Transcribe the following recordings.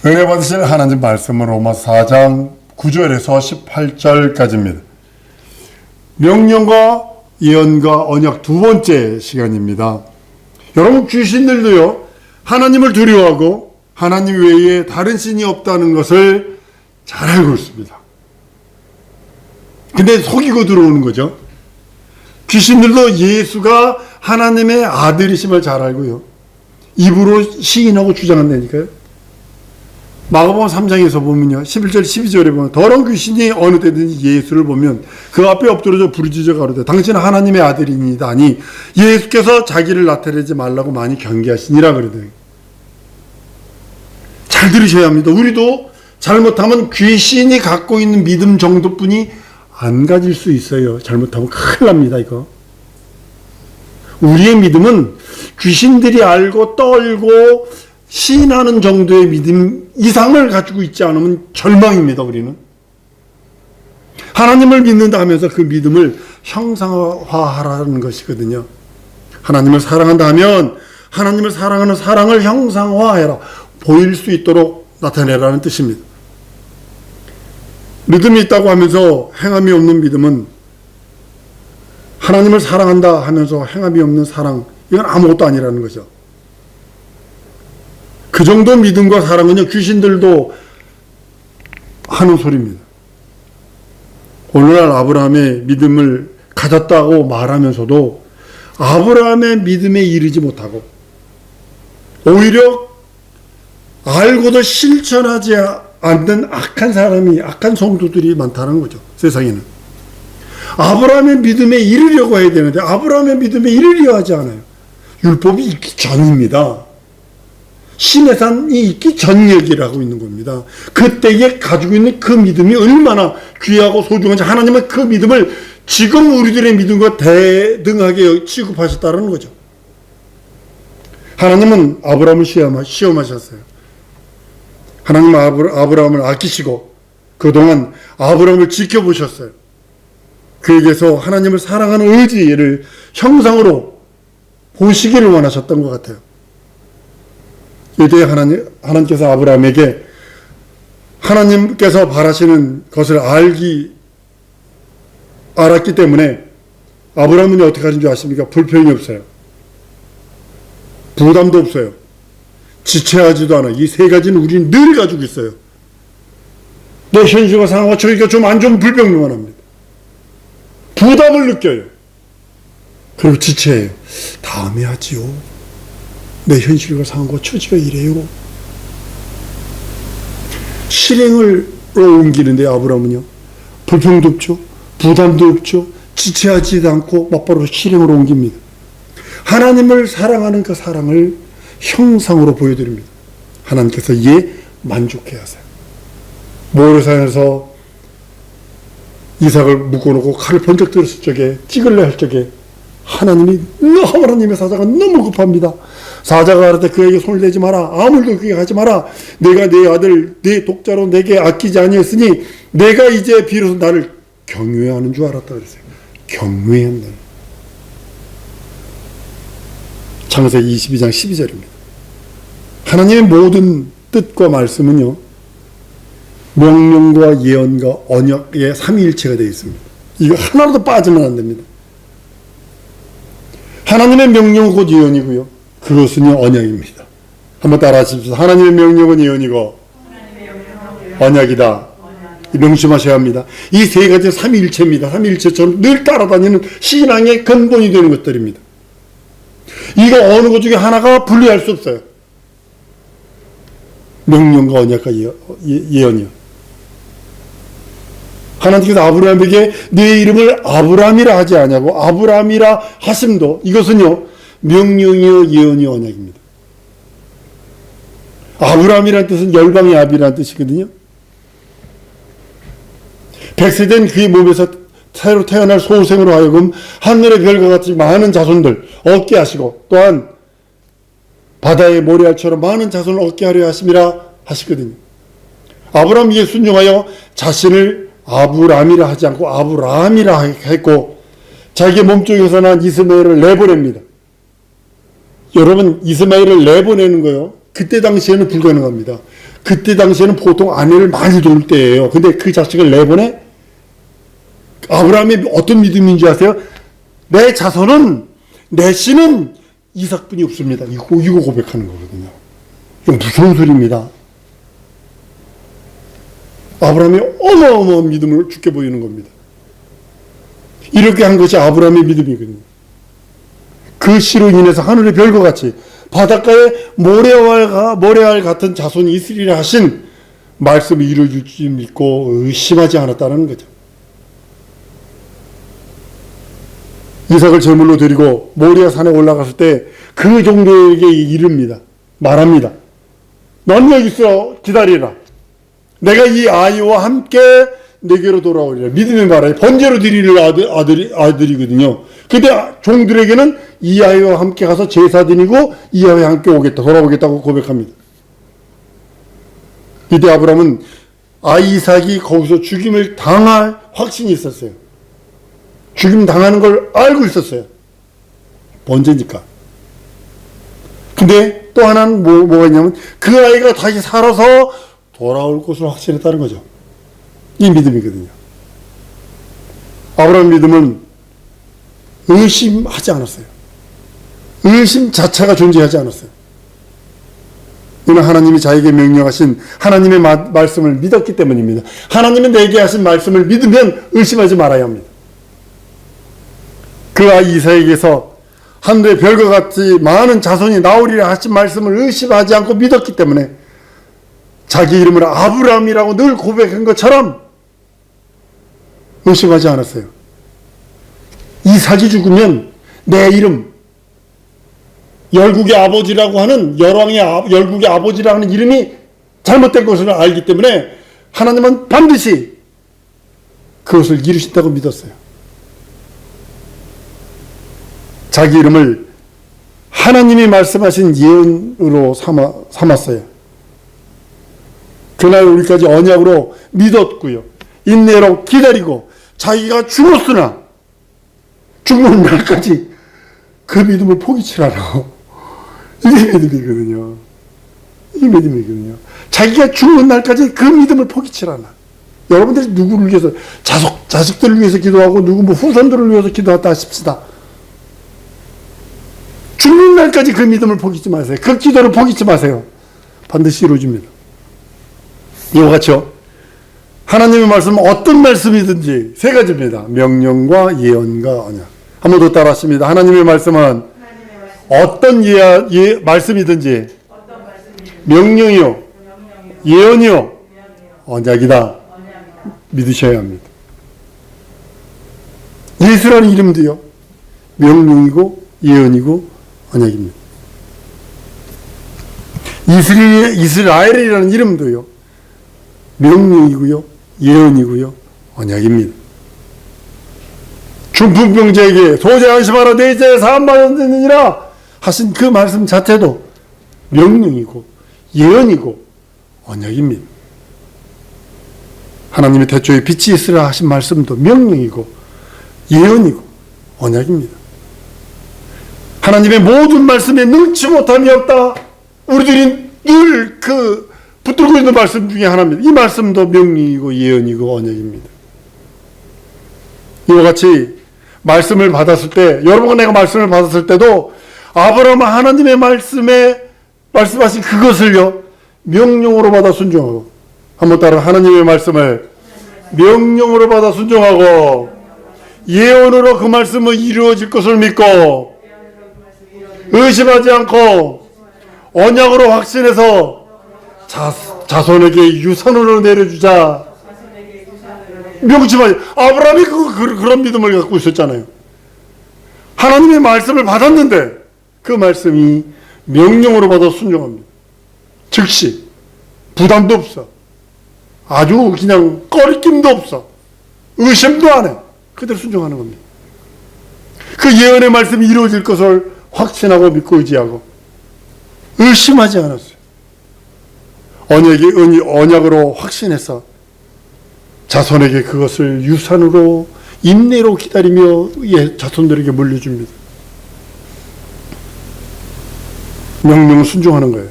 은혜 받으실 하나님 말씀은 로마 4장 9절에서 18절까지입니다. 명령과 예언과 언약 두 번째 시간입니다. 여러분, 귀신들도요, 하나님을 두려워하고 하나님 외에 다른 신이 없다는 것을 잘 알고 있습니다. 근데 속이고 들어오는 거죠. 귀신들도 예수가 하나님의 아들이심을 잘 알고요, 입으로 시인하고 주장한다니까요. 마가복음 3장에서 보면요, 11절 12절에 보면 더러운 귀신이 어느 때든지 예수를 보면 그 앞에 엎드려져 부르짖어 가로되 당신은 하나님의 아들이니이다 하니 예수께서 자기를 나타내지 말라고 많이 경계하시니라 그러더니, 잘 들으셔야 합니다. 우리도 잘못하면 귀신이 갖고 있는 믿음 정도뿐이 안 가질 수 있어요. 잘못하면 큰일 납니다. 이거 우리의 믿음은 귀신들이 알고 떨고 시인하는 정도의 믿음 이상을 가지고 있지 않으면 절망입니다. 우리는 하나님을 믿는다 하면서 그 믿음을 형상화하라는 것이거든요. 하나님을 사랑한다 하면 하나님을 사랑하는 사랑을 형상화해라, 보일 수 있도록 나타내라는 뜻입니다. 믿음이 있다고 하면서 행함이 없는 믿음은, 하나님을 사랑한다 하면서 행함이 없는 사랑, 이건 아무것도 아니라는 거죠. 그 정도 믿음과 사랑은요, 귀신들도 하는 소리입니다. 오늘날 아브라함의 믿음을 가졌다고 말하면서도 아브라함의 믿음에 이르지 못하고 오히려 알고도 실천하지 않는 악한 사람이, 악한 성도들이 많다는 거죠. 세상에는 아브라함의 믿음에 이르려고 해야 되는데 아브라함의 믿음에 이르려 하지 않아요. 율법이 있기 전입니다. 시내산이 있기 전 얘기를 하고 있는 겁니다. 그때에 가지고 있는 그 믿음이 얼마나 귀하고 소중한지 하나님은 그 믿음을 지금 우리들의 믿음과 대등하게 취급하셨다는 거죠. 하나님은 아브라함을 시험하셨어요. 하나님은 아브라함을 아끼시고 그동안 아브라함을 지켜보셨어요. 그에게서 하나님을 사랑하는 의지를 형상으로 보시기를 원하셨던 것 같아요. 이때 하나님께서 아브라함에게 하나님께서 바라시는 것을 알았기 때문에 아브라함은 어떻게 하는 줄 아십니까? 불평이 없어요. 부담도 없어요. 지체하지도 않아요. 이 세 가지는 우리는 늘 가지고 있어요. 내 현실과 상황과 저희가 좀 안 좋으면 불평만 합니다. 부담을 느껴요. 그리고 지체해요. 다음에 하지요. 내 현실과 상황과 처지가 이래요. 실행으로 옮기는데 아브라함은요, 불평도 없죠, 부담도 없죠, 지체하지도 않고 곧바로 실행으로 옮깁니다. 하나님을 사랑하는 그 사랑을 형상으로 보여드립니다. 하나님께서 이에 만족해 하세요. 모리산에서 이삭을 묶어놓고 칼을 번쩍 들었을 적에, 찍을래 할 적에 하나님의 사자가 너무 급합니다. 사자가 가라되 그에게 손을 대지 마라, 아무도 그에게 하지 마라. 내가 내 아들 내 독자로 내게 아끼지 아니했으니 내가 이제 비로소 나를 경외하는 줄 알았다 그랬어요. 경외한다. 창세기 22장 12절입니다. 하나님의 모든 뜻과 말씀은요, 명령과 예언과 언약의 삼위일체가 되어 있습니다. 이거 하나라도 빠지면 안 됩니다. 하나님의 명령은 곧 예언이고요, 그것은요 언약입니다. 한번 따라 하십시오. 하나님의 명령은 예언이고 언약이다. 명심하셔야 합니다. 이 세 가지 삼위일체입니다. 삼위일체처럼 늘 따라다니는 신앙의 근본이 되는 것들입니다. 이거 어느 것 중에 하나가 분리할 수 없어요. 명령과 언약과 예언이요. 하나님께서 아브라함에게 내 이름을 아브라함이라 하지 아니하고 아브라함이라 하심도, 이것은요 명령이요 예언이요 언약입니다. 아브라함이라는 뜻은 열방의 아비라는 뜻이거든요. 백세된 그의 몸에서 새로 태어날 소생으로 하여금 하늘의 별과 같이 많은 자손들 얻게 하시고 또한 바다의 모래알처럼 많은 자손을 얻게 하려 하심이라 하시거든요. 아브라함에게 순종하여 자신을 아브람이라 하지 않고 아브라함이라 했고 자기 몸쪽에서 난 이스마엘을 내보냅니다. 여러분, 이스마엘을 내보내는 거요, 그때 당시에는 불가능합니다. 그때 당시에는 보통 아내를 많이 둘 때예요. 근데 그 자식을 내보내? 아브라함이 어떤 믿음인지 아세요? 내 자손은, 내 씨는 이삭뿐이 없습니다. 이거 고백하는 거거든요. 이거 무서운 소리입니다. 아브라함이 어마어마한 믿음을 주께 보이는 겁니다. 이렇게 한 것이 아브라함의 믿음이거든요. 그 씨로 인해서 하늘의 별과 같이 바닷가에 모래알 같은 자손이 있으리라 하신 말씀을 이루어질 줄 믿고 의심하지 않았다는 거죠. 이삭을 제물로 드리고 모리아 산에 올라갔을 때 그 종들에게 이릅니다. 말합니다. 넌 여기서 기다리라. 내가 이 아이와 함께 내게로 돌아오리라. 믿음의 말에 번제로 드릴 아들이거든요. 근데 종들에게는 이 아이와 함께 가서 제사 드리고 이 아이와 함께 돌아오겠다고 고백합니다. 이때 아브라함은 아이 이삭이 거기서 죽임을 당할 확신이 있었어요. 죽임 당하는 걸 알고 있었어요. 번제니까. 근데 또 하나는 뭐가 있냐면 그 아이가 다시 살아서 돌아올 것을 확신했다는 거죠. 이 믿음이거든요. 아브라함 믿음은 의심하지 않았어요. 의심 자체가 존재하지 않았어요. 이는 하나님이 자에게 명령하신 하나님의 말씀을 믿었기 때문입니다. 하나님이 내게 하신 말씀을 믿으면 의심하지 말아야 합니다. 그 아이 이삭에게서 하늘의 별과 같이 많은 자손이 나오리라 하신 말씀을 의심하지 않고 믿었기 때문에 자기 이름을 아브라함이라고 늘 고백한 것처럼 의심하지 않았어요. 이삭이 죽으면 내 이름, 열국의 아버지라고 하는 열국의 아버지라고 하는 이름이 잘못된 것을 알기 때문에 하나님은 반드시 그것을 이루신다고 믿었어요. 자기 이름을 하나님이 말씀하신 예언으로 삼았어요. 그날 우리까지 언약으로 믿었고요. 인내로 기다리고 자기가 죽었으나 죽는 날까지 그 믿음을 포기치라고. 이게 믿음이거든요. 이게 믿음이거든요. 자기가 죽는 날까지 그 믿음을 포기치라나. 여러분들이 누구를 위해서 자식들을 위해서 기도하고 누구 후손들을 위해서 기도했다 하십시다. 죽는 날까지 그 믿음을 포기치 마세요. 그 기도를 포기치 마세요. 반드시 이루어집니다. 이와 같이요. 하나님의 말씀은 어떤 말씀이든지 세 가지입니다. 명령과 예언과 언약. 한 번 더 따라 하십니다. 하나님의 말씀은 어떤 말씀이든지 명령이요, 예언이요, 언약이다. 믿으셔야 합니다. 예수라는 이름도요. 명령이고 예언이고 언약입니다. 이스라엘이라는 이름도요. 명령이고요. 예언이고요. 언약입니다. 중풍병자에게 소재 안심하라 내 죄 사함 받았느니라 하신 그 말씀 자체도 명령이고 예언이고 언약입니다. 하나님의 태초에 빛이 있으라 하신 말씀도 명령이고 예언이고 언약입니다. 하나님의 모든 말씀에 능치 못함이 없다. 우리들이 늘 붙들고 있는 말씀 중에 하나입니다. 이 말씀도 명령이고 예언이고 언약입니다. 이와 같이 말씀을 받았을 때, 여러분과 내가 말씀을 받았을 때도 아브라함은 하나님의 말씀하신 그것을요 명령으로 받아 순종하고, 한번 따라 하나님의 말씀을 명령으로 받아 순종하고 예언으로 그 말씀은 이루어질 것을 믿고 의심하지 않고 언약으로 확신해서 자손에게 유산으로 내려주자. 명심하지. 아브라함이 그런 믿음을 갖고 있었잖아요. 하나님의 말씀을 받았는데 그 말씀이 명령으로 받아 순종합니다. 즉시 부담도 없어. 아주 그냥 꺼리낌도 없어. 의심도 안 해. 그대로 순종하는 겁니다. 그 예언의 말씀이 이루어질 것을 확신하고 믿고 의지하고 의심하지 않았어요. 언약으로 확신해서 자손에게 그것을 유산으로 인내로 기다리며 자손들에게 물려줍니다. 명령을 순종하는 거예요.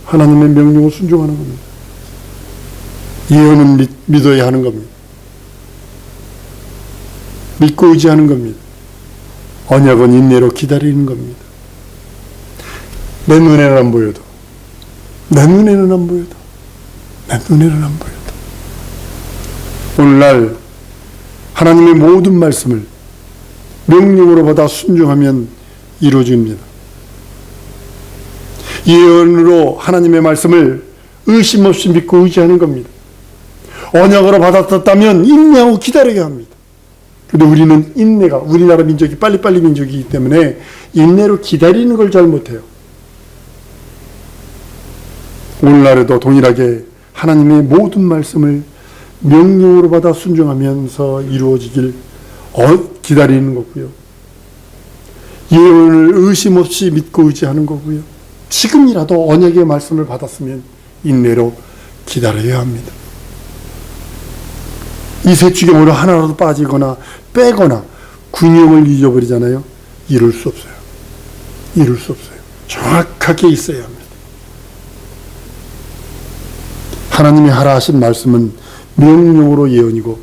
하나님의 명령을 순종하는 겁니다. 예언은 믿어야 하는 겁니다. 믿고 의지하는 겁니다. 언약은 인내로 기다리는 겁니다. 내 눈에는 안 보여도, 내 눈에는 안 보여도, 내 눈에는 안 보여도 오늘날 하나님의 모든 말씀을 명령으로 받아 순종하면 이루어집니다. 예언으로 하나님의 말씀을 의심 없이 믿고 의지하는 겁니다. 언약으로 받았다면 인내하고 기다려야 합니다. 근데 우리는 인내가, 우리나라 민족이 빨리빨리 민족이기 때문에 인내로 기다리는 걸 잘 못해요. 오늘날에도 동일하게 하나님의 모든 말씀을 명령으로 받아 순종하면서 이루어지길 기다리는 거고요. 예언을 의심 없이 믿고 의지하는 거고요. 지금이라도 언약의 말씀을 받았으면 인내로 기다려야 합니다. 이 셋 중에 어느 하나라도 빠지거나 빼거나 균형을 잊어버리잖아요. 이룰 수 없어요. 이룰 수 없어요. 정확하게 있어야 합니다. 하나님이 하라 하신 말씀은 명령으로 예언이고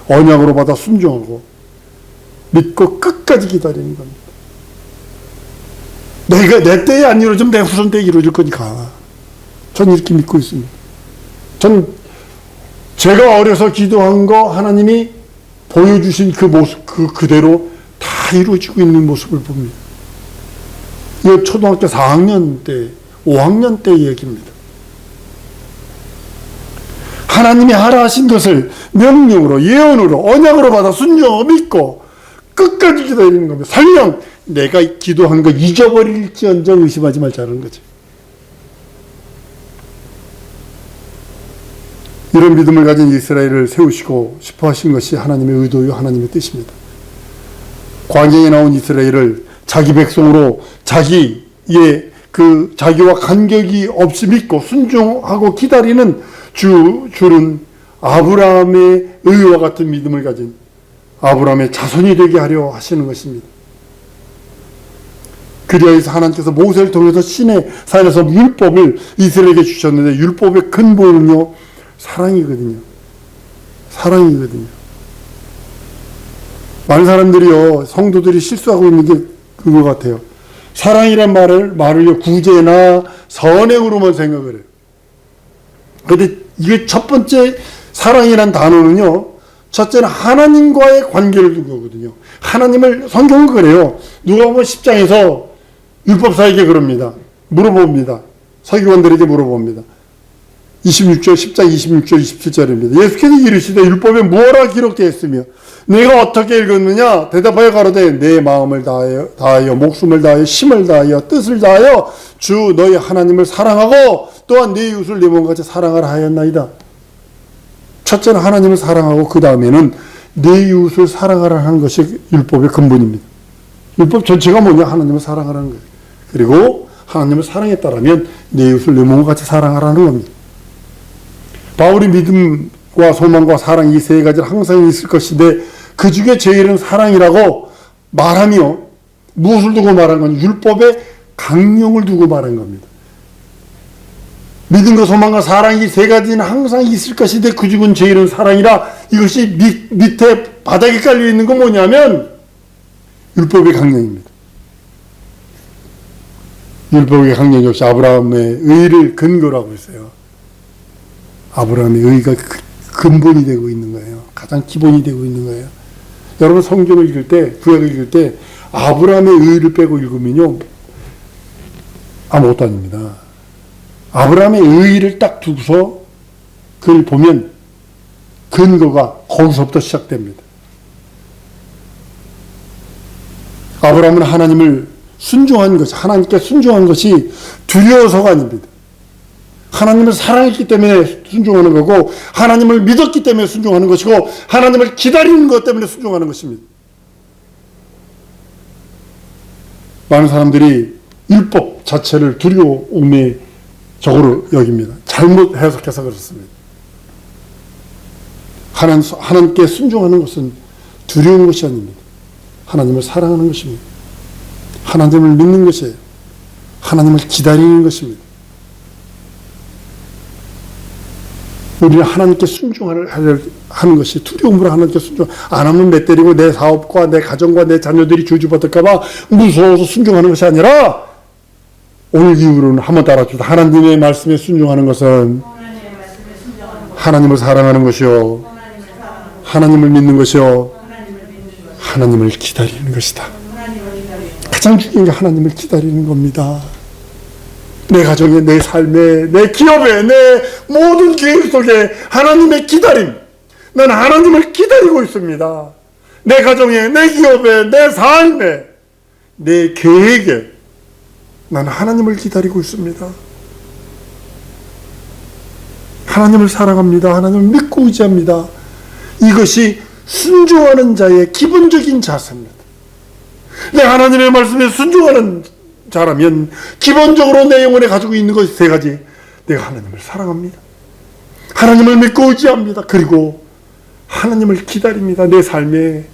언약으로 받아 순종하고 믿고 끝까지 기다리는 겁니다. 내 때에 안 이루어지면 내 후손 때에 이루어질 거니까. 전 이렇게 믿고 있습니다. 전 제가 어려서 기도한 거 하나님이 보여주신 그 모습, 그대로 다 이루어지고 있는 모습을 봅니다. 이거 초등학교 4학년 때, 5학년 때 얘기입니다. 하나님이 하라 하신 것을 명령으로, 예언으로, 언약으로 받아 순종하고 믿고 끝까지 기다리는 겁니다. 설령 내가 기도한 거 잊어버릴지언정 의심하지 말자는 거죠. 이런 믿음을 가진 이스라엘을 세우시고 싶어 하신 것이 하나님의 의도요, 하나님의 뜻입니다. 광야에 나온 이스라엘을 자기 백성으로 자기와 간격이 없이 믿고 순종하고 기다리는 주는 아브라함의 의와 같은 믿음을 가진 아브라함의 자손이 되게 하려 하시는 것입니다. 그리하여서 하나님께서 모세를 통해서 시내 산에서 율법을 이스라엘에게 주셨는데 율법의 근본은요, 사랑이거든요. 사랑이거든요. 많은 사람들이요, 성도들이 실수하고 있는 게 그거 같아요. 사랑이란 말을요, 구제나 선행으로만 생각을 해요. 근데 이게 첫 번째 사랑이란 단어는요, 첫째는 하나님과의 관계를 둔 거거든요. 하나님을, 성경은 그래요. 누가복음 10장에서 율법사에게 그럽니다. 물어봅니다. 서기관들에게 물어봅니다. 26절, 10장 26절, 27절입니다. 예수께서 이르시되 율법에 무엇라 기록되어 있으며 내가 어떻게 읽었느냐? 대답하여 가로되 내 마음을 다하여 목숨을 다하여 힘을 다하여 뜻을 다하여 주 너희 하나님을 사랑하고 또한 내 이웃을 내 몸같이 사랑하라 하였나이다. 첫째는 하나님을 사랑하고 그 다음에는 내 이웃을 사랑하라 하는 것이 율법의 근본입니다. 율법 전체가 뭐냐? 하나님을 사랑하라는 거예요. 그리고 하나님을 사랑했다라면 내 이웃을 내 몸같이 사랑하라는 겁니다. 바울이 믿음과 소망과 사랑 이 세 가지를 항상 있을 것인데 그 중에 제일은 사랑이라고 말하며 무엇을 두고 말한 건 율법의 강령을 두고 말한 겁니다. 믿음과 소망과 사랑 이 세 가지는 항상 있을 것인데 그 중은 제일은 사랑이라 이것이 밑에 바닥에 깔려 있는 건 뭐냐면 율법의 강령입니다. 율법의 강령 역시 아브라함의 의를 근거로 하고 있어요. 아브라함의 의가 근본이 되고 있는 거예요. 가장 기본이 되고 있는 거예요. 여러분 성경을 읽을 때, 구약을 읽을 때 아브라함의 의를 빼고 읽으면요, 아무것도 아닙니다. 아브라함의 의를 딱 두고서 그걸 보면 근거가 거기서부터 시작됩니다. 아브라함은 하나님을 순종한 것이, 하나님께 순종한 것이 두려워서가 아닙니다. 하나님을 사랑했기 때문에 순종하는 거고 하나님을 믿었기 때문에 순종하는 것이고 하나님을 기다리는 것 때문에 순종하는 것입니다. 많은 사람들이 율법 자체를 두려움의 적으로 여깁니다. 잘못 해석해서 그렇습니다. 하나님께 순종하는 것은 두려운 것이 아닙니다. 하나님을 사랑하는 것입니다. 하나님을 믿는 것이에요. 하나님을 기다리는 것입니다. 우리는 하나님께 순종하는 것이 두려움으로 하나님께 순종 안 하면 매 때리고 내 사업과 내 가정과 내 자녀들이 저주받을까봐 무서워서 순종하는 것이 아니라 오늘 이후로는 한번 따라합시다. 하나님의 말씀에 순종하는 것은 하나님을 사랑하는 것이요, 하나님을 믿는 것이요, 하나님을 기다리는 것이다. 가장 중요한 게 하나님을 기다리는 겁니다. 내 가정에, 내 삶에, 내 기업에, 내 모든 계획 속에 하나님의 기다림. 나는 하나님을 기다리고 있습니다. 내 가정에, 내 기업에, 내 삶에, 내 계획에 나는 하나님을 기다리고 있습니다. 하나님을 사랑합니다. 하나님을 믿고 의지합니다. 이것이 순종하는 자의 기본적인 자세입니다. 내 하나님의 말씀에 순종하는 자라면 기본적으로 내 영혼에 가지고 있는 것이 세 가지. 내가 하나님을 사랑합니다. 하나님을 믿고 의지합니다. 그리고 하나님을 기다립니다. 내 삶에.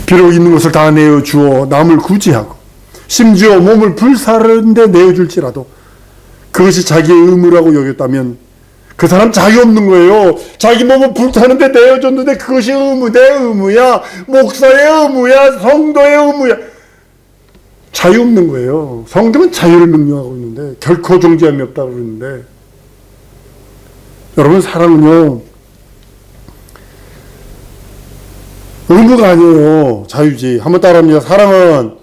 비록 있는 것을 다 내어주어 남을 구제하고 심지어 몸을 불사르는데 내어줄지라도 그것이 자기의 의무라고 여겼다면 그 사람 자유 없는 거예요. 자기 몸을 불타는데 내어줬는데 그것이 내 의무야. 목사의 의무야. 성도의 의무야. 자유 없는 거예요. 성도는 자유를 명령하고 있는데 결코 존재함이 없다고 그러는데, 여러분, 사랑은요 의무가 아니에요. 자유지. 한번 따라합니다. 사랑은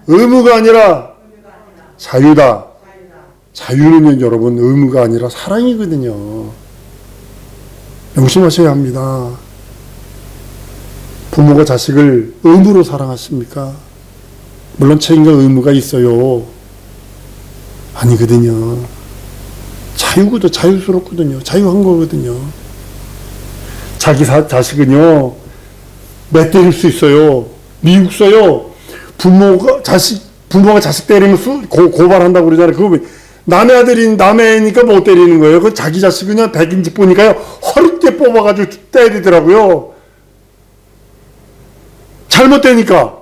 의무가 아니라 자유다. 자유는 여러분 의무가 아니라 사랑이거든요. 명심하셔야 합니다. 부모가 자식을 의무로 사랑하십니까? 물론 책임과 의무가 있어요. 아니거든요. 자유스럽거든요. 자유한 거거든요. 자기 자식은요 매 때릴 수 있어요. 미국서요 부모가 자식 때리면 고발한다고 그러잖아요. 그거 남의 아들이 남의 애니까 못 때리는 거예요. 그 자기 자식 그냥 백인집 보니까요 허리띠 뽑아가지고 때리더라고요. 잘못되니까.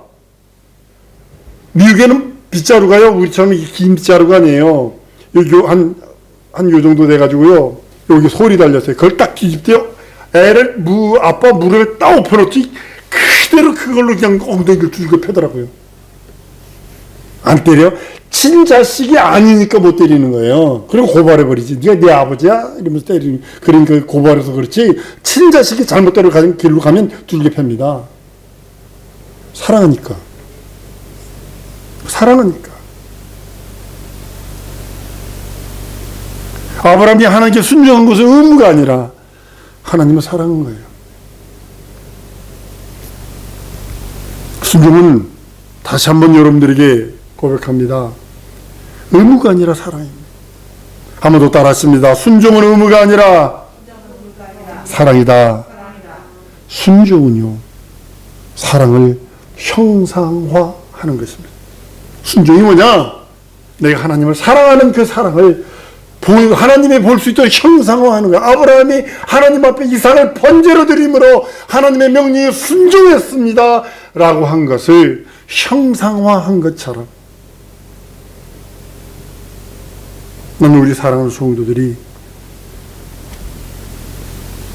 미국에는 빗자루가요 우리처럼 긴 빗자루가 아니에요. 여기 한 요 정도 돼가지고요 여기 솔이 달렸어요. 그걸 딱 뒤집대요. 애를 아빠 무릎에 딱 엎어놓지 그대로 그걸로 그냥 엉덩이를 두들겨 패더라고요. 안 때려? 친자식이 아니니까 못 때리는 거예요. 그리고 고발해버리지. 네가 네 아버지야? 이러면서 때리는. 그러니까 고발해서 그렇지. 친자식이 잘못대로 가는 길로 가면 두들겨 팹니다. 사랑하니까. 아브라함이 하나님께 순종한 것은 의무가 아니라 하나님을 사랑한 거예요. 순종은 다시 한번 여러분들에게 고백합니다. 의무가 아니라 사랑입니다. 한 번 더 따라했습니다. 순종은 의무가 아니라 사랑이다. 순종은요 사랑을 형상화하는 것입니다. 순종이 뭐냐? 내가 하나님을 사랑하는 그 사랑을 하나님이 볼 수 있도록 형상화하는 거야. 아브라함이 하나님 앞에 이삭을 번제로 드림으로 하나님의 명령에 순종했습니다 라고 한 것을 형상화한 것처럼 나는 우리 사랑하는 성도들이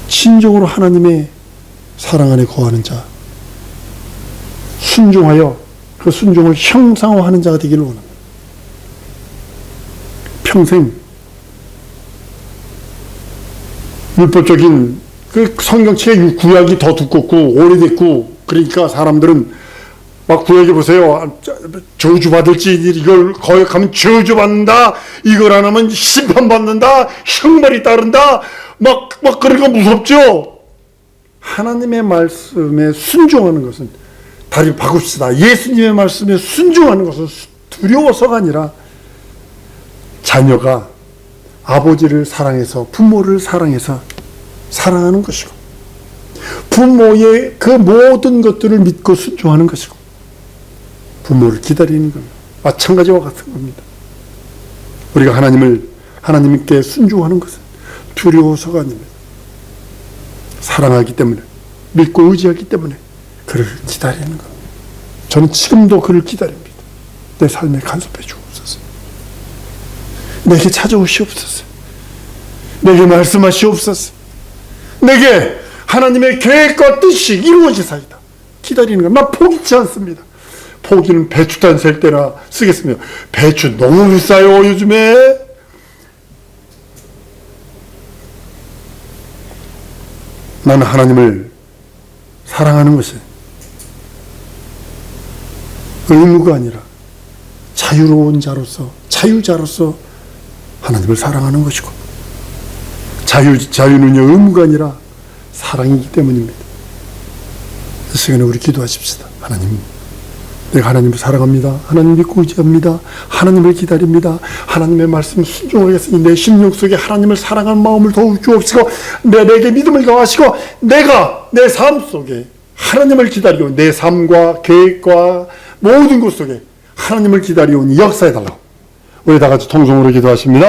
진정으로 하나님의 사랑 안에 거하는 자, 순종하여 그 순종을 형상화하는 자가 되기를 원합니다. 평생 율법적인 그 성경책의 구약이 더 두껍고 오래됐고 그러니까 사람들은 막 구약에 보세요. 저주받을지 이걸 거역하면 저주받는다. 이걸 안 하면 심판받는다. 형벌이 따른다. 막 그러니까 무섭죠. 하나님의 말씀에 순종하는 것은 다리 바꿉시다. 예수님의 말씀에 순종하는 것은 두려워서가 아니라 자녀가 아버지를 사랑해서 부모를 사랑해서 사랑하는 것이고 부모의 그 모든 것들을 믿고 순종하는 것이고 부모를 기다리는 겁니다. 마찬가지와 같은 겁니다. 우리가 하나님께 순종하는 것은 두려워서가 아닙니다. 사랑하기 때문에 믿고 의지하기 때문에 그를 기다리는 겁니다. 저는 지금도 그를 기다립니다. 내 삶에 간섭해 주옵소서. 내게 찾아오시옵소서. 내게 말씀하시옵소서. 내게 하나님의 계획과 뜻이 이루어지사이다. 기다리는 것, 나 포기치 않습니다. 포기는 배추단 셀 때나 쓰겠습니다. 배추 너무 비싸요, 요즘에. 나는 하나님을 사랑하는 것이 의무가 아니라 자유로운 자로서, 자유자로서 하나님을 사랑하는 것이고, 자유는요, 의무가 아니라 사랑이기 때문입니다. 이 시간에 우리 기도하십시다. 하나님, 내가 하나님을 사랑합니다. 하나님 믿고 의지합니다. 하나님을 기다립니다. 하나님의 말씀 순종하겠으니 내 심령 속에 하나님을 사랑하는 마음을 더욱 주옵시고, 내게 믿음을 더하시고, 내가 내 삶 속에 하나님을 기다리고, 내 삶과 계획과 모든 것 속에 하나님을 기다리오니 역사해달라고. 우리 다 같이 통성으로 기도하십니다.